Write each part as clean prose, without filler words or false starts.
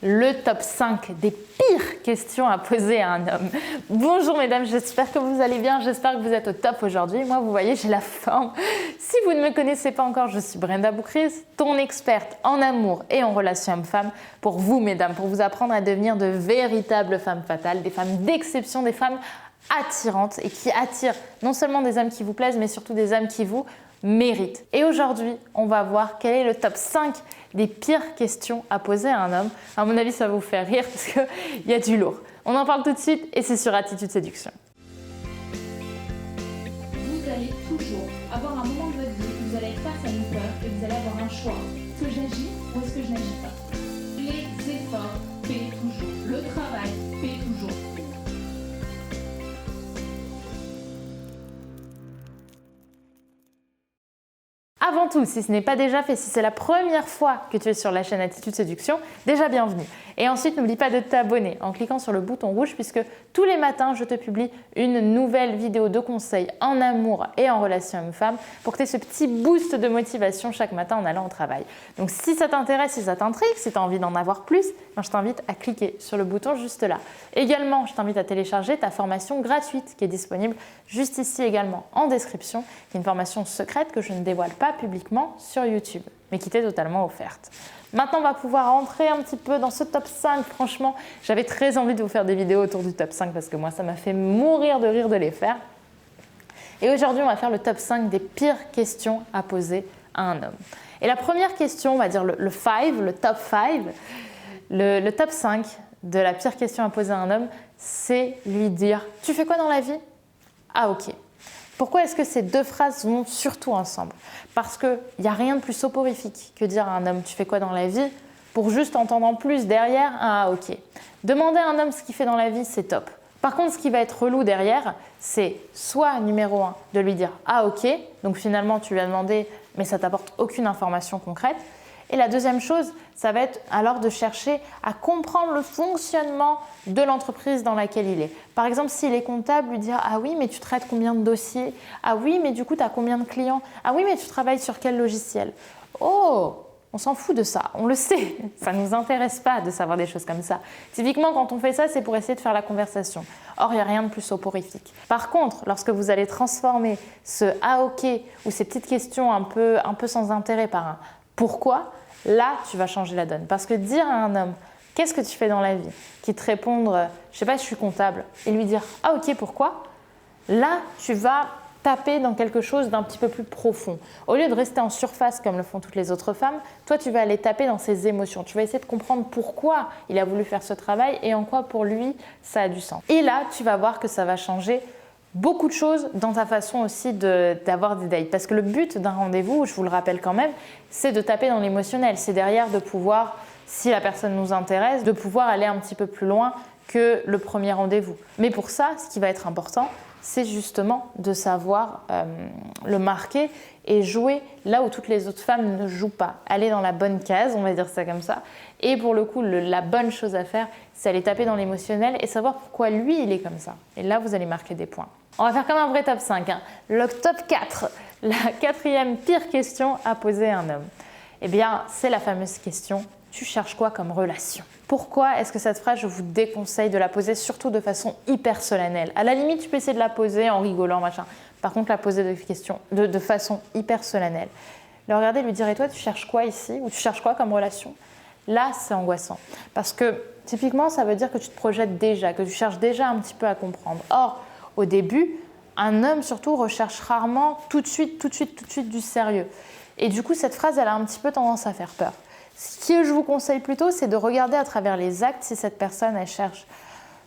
le top 5 des pires questions à poser à un homme. Bonjour mesdames, j'espère que vous allez bien, j'espère que vous êtes au top aujourd'hui. Moi, vous voyez, j'ai la forme. Si vous ne me connaissez pas encore, je suis Brenda Boukris, ton experte en amour et en relations hommes-femmes pour vous mesdames, pour vous apprendre à devenir de véritables femmes fatales, des femmes d'exception, des femmes attirantes et qui attirent non seulement des hommes qui vous plaisent, mais surtout des hommes qui vous méritent. Et aujourd'hui, on va voir quel est le top 5 des pires questions à poser à un homme. À mon avis, ça va vous faire rire parce qu'il y a du lourd. On en parle tout de suite et c'est sur Attitude Séduction. Vous allez toujours avoir un moment de votre vie où vous allez être face à une peur et vous allez avoir un choix. Est-ce que j'agis ou est-ce que je n'agis pas? Les efforts paient toujours. Le travail paie toujours. Avant tout, si ce n'est pas déjà fait, si c'est la première fois que tu es sur la chaîne Attitude Séduction, déjà bienvenue. Et ensuite, n'oublie pas de t'abonner en cliquant sur le bouton rouge puisque tous les matins, je te publie une nouvelle vidéo de conseils en amour et en relations hommes-femmes pour que tu aies ce petit boost de motivation chaque matin en allant au travail. Donc si ça t'intéresse, si ça t'intrigue, si tu as envie d'en avoir plus, je t'invite à cliquer sur le bouton juste là. Également, je t'invite à télécharger ta formation gratuite qui est disponible juste ici également en description, qui est une formation secrète que je ne dévoile pas publiquement sur YouTube, mais qui t'est totalement offerte. Maintenant, on va pouvoir rentrer un petit peu dans ce top 5. Franchement, j'avais très envie de vous faire des vidéos autour du top 5 parce que moi, ça m'a fait mourir de rire de les faire. Et aujourd'hui, on va faire le top 5 des pires questions à poser à un homme. Et la première question, on va dire le top 5, le top 5 de la pire question à poser à un homme, c'est lui dire « Tu fais quoi dans la vie ?»« Ah ok ». Pourquoi est-ce que ces deux phrases vont surtout ensemble? Parce qu'il n'y a rien de plus soporifique que dire à un homme « tu fais quoi dans la vie ?» pour juste entendre en plus derrière « ah ok ». Demander à un homme ce qu'il fait dans la vie, c'est top. Par contre, ce qui va être relou derrière, c'est soit numéro 1, de lui dire « ah ok », donc finalement tu lui as demandé mais ça t'apporte aucune information concrète. Et la deuxième chose, ça va être alors de chercher à comprendre le fonctionnement de l'entreprise dans laquelle il est. Par exemple, s'il est comptable, lui dire « ah oui, mais tu traites combien de dossiers? Ah oui, mais du coup, tu as combien de clients? Ah oui, mais tu travailles sur quel logiciel? » Oh, on s'en fout de ça, on le sait, ça ne nous intéresse pas de savoir des choses comme ça. Typiquement, quand on fait ça, c'est pour essayer de faire la conversation. Or, il n'y a rien de plus soporifique. Par contre, lorsque vous allez transformer ce « ah ok » ou ces petites questions un peu sans intérêt par un « pourquoi », là, tu vas changer la donne. Parce que dire à un homme « qu'est-ce que tu fais dans la vie ?» qui te répondre « je sais pas, je suis comptable » et lui dire « ah ok, pourquoi ?» Là, tu vas taper dans quelque chose d'un petit peu plus profond. Au lieu de rester en surface comme le font toutes les autres femmes, toi, tu vas aller taper dans ses émotions. Tu vas essayer de comprendre pourquoi il a voulu faire ce travail et en quoi pour lui, ça a du sens. Et là, tu vas voir que ça va changer beaucoup de choses dans ta façon aussi d'avoir des dates. Parce que le but d'un rendez-vous, je vous le rappelle quand même, c'est de taper dans l'émotionnel. C'est derrière de pouvoir, si la personne nous intéresse, de pouvoir aller un petit peu plus loin que le premier rendez-vous. Mais pour ça, ce qui va être important, c'est justement de savoir le marquer et jouer là où toutes les autres femmes ne jouent pas. Aller dans la bonne case, on va dire ça comme ça. Et pour le coup, la bonne chose à faire, c'est aller taper dans l'émotionnel et savoir pourquoi lui, il est comme ça. Et là, vous allez marquer des points. On va faire comme un vrai top 5. Le top 4, la quatrième pire question à poser à un homme. Eh bien, c'est la fameuse question « tu cherches quoi comme relation ?» Pourquoi est-ce que cette phrase, je vous déconseille de la poser surtout de façon hyper solennelle? À la limite, tu peux essayer de la poser en rigolant, machin. Par contre, la poser de façon hyper solennelle. Le regarder, lui dire « et toi, tu cherches quoi ici ?» ou « tu cherches quoi comme relation ?» Là, c'est angoissant. Parce que typiquement, ça veut dire que tu te projettes déjà, que tu cherches déjà un petit peu à comprendre. Or, au début, un homme surtout recherche rarement tout de suite du sérieux. Et du coup, cette phrase, elle a un petit peu tendance à faire peur. Ce que je vous conseille plutôt, c'est de regarder à travers les actes si cette personne, elle cherche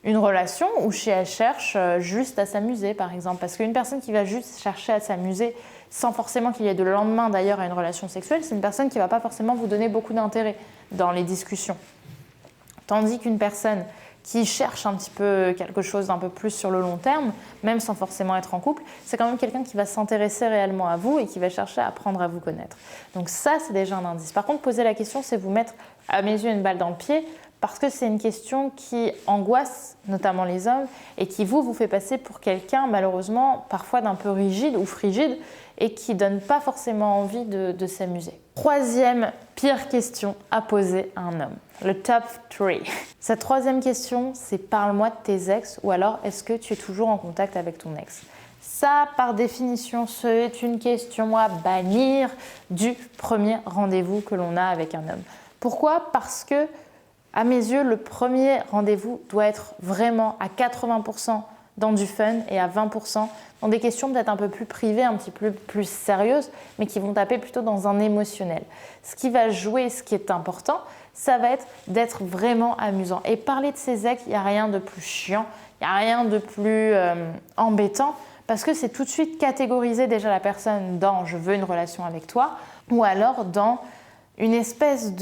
une relation ou si elle cherche juste à s'amuser, par exemple. Parce qu'une personne qui va juste chercher à s'amuser sans forcément qu'il y ait de lendemain d'ailleurs à une relation sexuelle, c'est une personne qui ne va pas forcément vous donner beaucoup d'intérêt dans les discussions. Tandis qu'une personne qui cherche un petit peu quelque chose d'un peu plus sur le long terme, même sans forcément être en couple, c'est quand même quelqu'un qui va s'intéresser réellement à vous et qui va chercher à apprendre à vous connaître. Donc ça, c'est déjà un indice. Par contre, poser la question, c'est vous mettre, à mes yeux, une balle dans le pied parce que c'est une question qui angoisse notamment les hommes et qui vous fait passer pour quelqu'un, malheureusement, parfois d'un peu rigide ou frigide et qui ne donne pas forcément envie de s'amuser. Troisième pire question à poser à un homme, le top 3. Cette troisième question, c'est parle-moi de tes ex ou alors est-ce que tu es toujours en contact avec ton ex? Ça, par définition, c'est une question à bannir du premier rendez-vous que l'on a avec un homme. Pourquoi? Parce que, à mes yeux, le premier rendez-vous doit être vraiment à 80% dans du fun et à 20% dans des questions peut-être un peu plus privées, un petit peu plus sérieuses, mais qui vont taper plutôt dans un émotionnel. Ce qui va jouer, ce qui est important, ça va être d'être vraiment amusant. Et parler de ses ex, il n'y a rien de plus chiant, il n'y a rien de plus embêtant, parce que c'est tout de suite catégoriser déjà la personne dans « je veux une relation avec toi » ou alors dans une espèce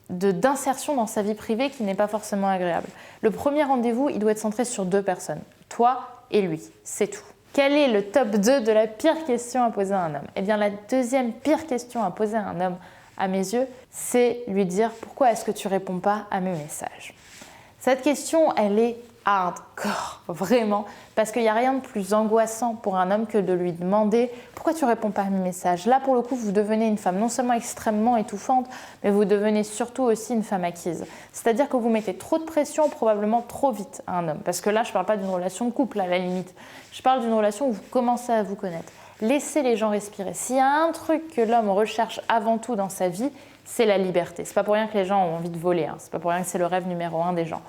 d'insertion dans sa vie privée qui n'est pas forcément agréable. Le premier rendez-vous, il doit être centré sur deux personnes, toi et lui, c'est tout. Quel est le top 2 de la pire question à poser à un homme? Eh bien, la deuxième pire question à poser à un homme, à mes yeux, c'est lui dire « Pourquoi est-ce que tu ne réponds pas à mes messages ?» Cette question, elle est hardcore, vraiment, parce qu'il n'y a rien de plus angoissant pour un homme que de lui demander « Pourquoi tu ne réponds pas à mes messages ?» Là, pour le coup, vous devenez une femme non seulement extrêmement étouffante, mais vous devenez surtout aussi une femme acquise. C'est-à-dire que vous mettez trop de pression, probablement trop vite à un homme. Parce que là, je ne parle pas d'une relation de couple, à la limite. Je parle d'une relation où vous commencez à vous connaître. Laissez les gens respirer. S'il y a un truc que l'homme recherche avant tout dans sa vie, c'est la liberté. C'est pas pour rien que les gens ont envie de voler. C'est pas pour rien que c'est le rêve numéro 1 des gens.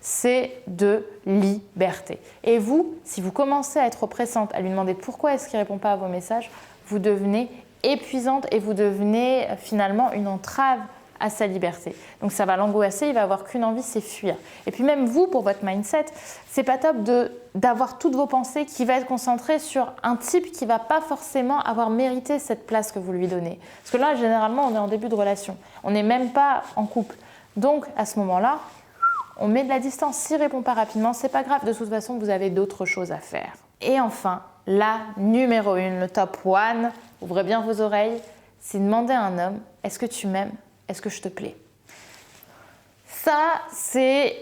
C'est de liberté. Et vous, si vous commencez à être oppressante, à lui demander pourquoi est-ce qu'il ne répond pas à vos messages, vous devenez épuisante et vous devenez finalement une entrave à sa liberté. Donc ça va l'angoisser, il va avoir qu'une envie, c'est fuir. Et puis même vous, pour votre mindset, c'est pas top d'avoir toutes vos pensées qui va être concentrées sur un type qui va pas forcément avoir mérité cette place que vous lui donnez. Parce que là, généralement, on est en début de relation. On n'est même pas en couple. Donc à ce moment-là, on met de la distance. S'il ne répond pas rapidement, c'est pas grave. De toute façon, vous avez d'autres choses à faire. Et enfin, la numéro 1, le top 1, ouvrez bien vos oreilles, c'est demander à un homme, est-ce que tu m'aimes? Est-ce que je te plais? Ça, c'est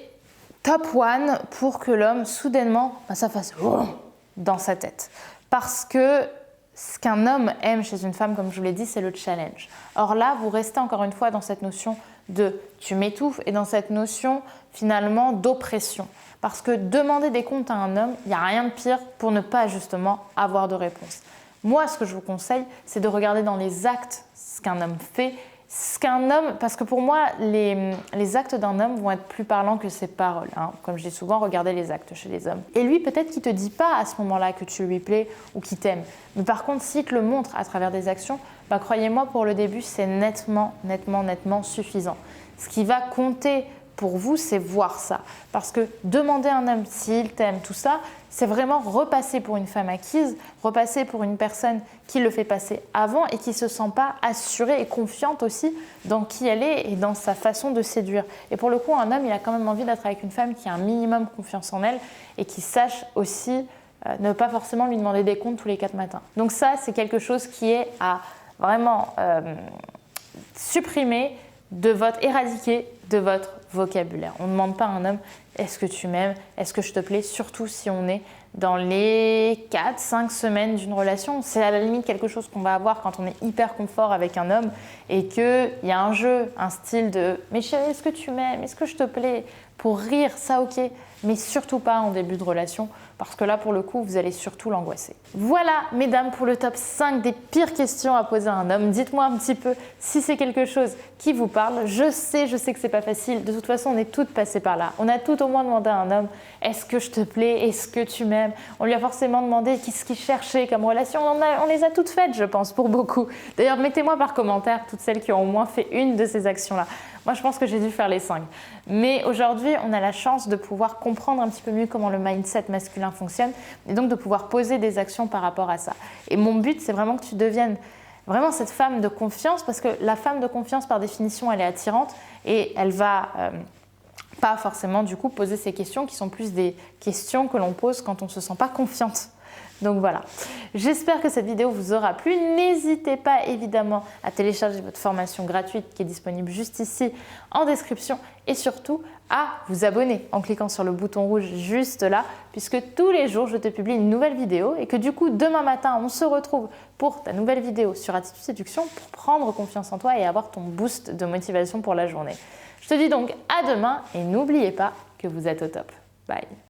top 1 pour que l'homme, soudainement, ça fasse dans sa tête. Parce que ce qu'un homme aime chez une femme, comme je vous l'ai dit, c'est le challenge. Or là, vous restez encore une fois dans cette notion de « tu m'étouffes » et dans cette notion finalement d'oppression. Parce que demander des comptes à un homme, il n'y a rien de pire pour ne pas justement avoir de réponse. Moi, ce que je vous conseille, c'est de regarder dans les actes ce qu'un homme fait. Parce que pour moi, les actes d'un homme vont être plus parlants que ses paroles. Comme je dis souvent, regardez les actes chez les hommes. Et lui, peut-être qu'il ne te dit pas à ce moment-là que tu lui plais ou qu'il t'aime. Mais par contre, s'il te le montre à travers des actions, croyez-moi, pour le début, c'est nettement suffisant. Ce qui va compter pour vous, c'est voir ça. Parce que demander à un homme s'il t'aime, tout ça, c'est vraiment repasser pour une femme acquise, repasser pour une personne qui le fait passer avant et qui ne se sent pas assurée et confiante aussi dans qui elle est et dans sa façon de séduire. Et pour le coup, un homme, il a quand même envie d'être avec une femme qui a un minimum confiance en elle et qui sache aussi ne pas forcément lui demander des comptes tous les 4 matins. Donc ça, c'est quelque chose qui est à vraiment supprimer éradiquer de votre vocabulaire. On ne demande pas à un homme « est-ce que tu m'aimes ? Est-ce que je te plais ?» Surtout si on est dans les 4-5 semaines d'une relation. C'est à la limite quelque chose qu'on va avoir quand on est hyper confort avec un homme et qu'il y a un jeu, un style de « mais chérie, est-ce que tu m'aimes ? Est-ce que je te plais ?» Pour rire, ça ok, mais surtout pas en début de relation parce que là, pour le coup, vous allez surtout l'angoisser. Voilà, mesdames, pour le top 5 des pires questions à poser à un homme. Dites-moi un petit peu si c'est quelque chose qui vous parle. Je sais que c'est pas facile. De toute façon, on est toutes passées par là. On a tout au moins demandé à un homme « est-ce que je te plais ? Est-ce que tu m'aimes ?» On lui a forcément demandé qu'est-ce qu'il cherchait comme relation. On les a toutes faites, je pense, pour beaucoup. D'ailleurs, mettez-moi par commentaire toutes celles qui ont au moins fait une de ces actions-là. Moi, je pense que j'ai dû faire les 5. Mais aujourd'hui, on a la chance de pouvoir comprendre un petit peu mieux comment le mindset masculin fonctionne et donc de pouvoir poser des actions par rapport à ça. Et mon but, c'est vraiment que tu deviennes vraiment cette femme de confiance parce que la femme de confiance, par définition, elle est attirante et elle va pas forcément, du coup, poser ces questions qui sont plus des questions que l'on pose quand on ne se sent pas confiante. Donc voilà, j'espère que cette vidéo vous aura plu. N'hésitez pas évidemment à télécharger votre formation gratuite qui est disponible juste ici en description et surtout à vous abonner en cliquant sur le bouton rouge juste là puisque tous les jours je te publie une nouvelle vidéo et que du coup demain matin on se retrouve pour ta nouvelle vidéo sur Attitude Séduction pour prendre confiance en toi et avoir ton boost de motivation pour la journée. Je te dis donc à demain et n'oubliez pas que vous êtes au top. Bye.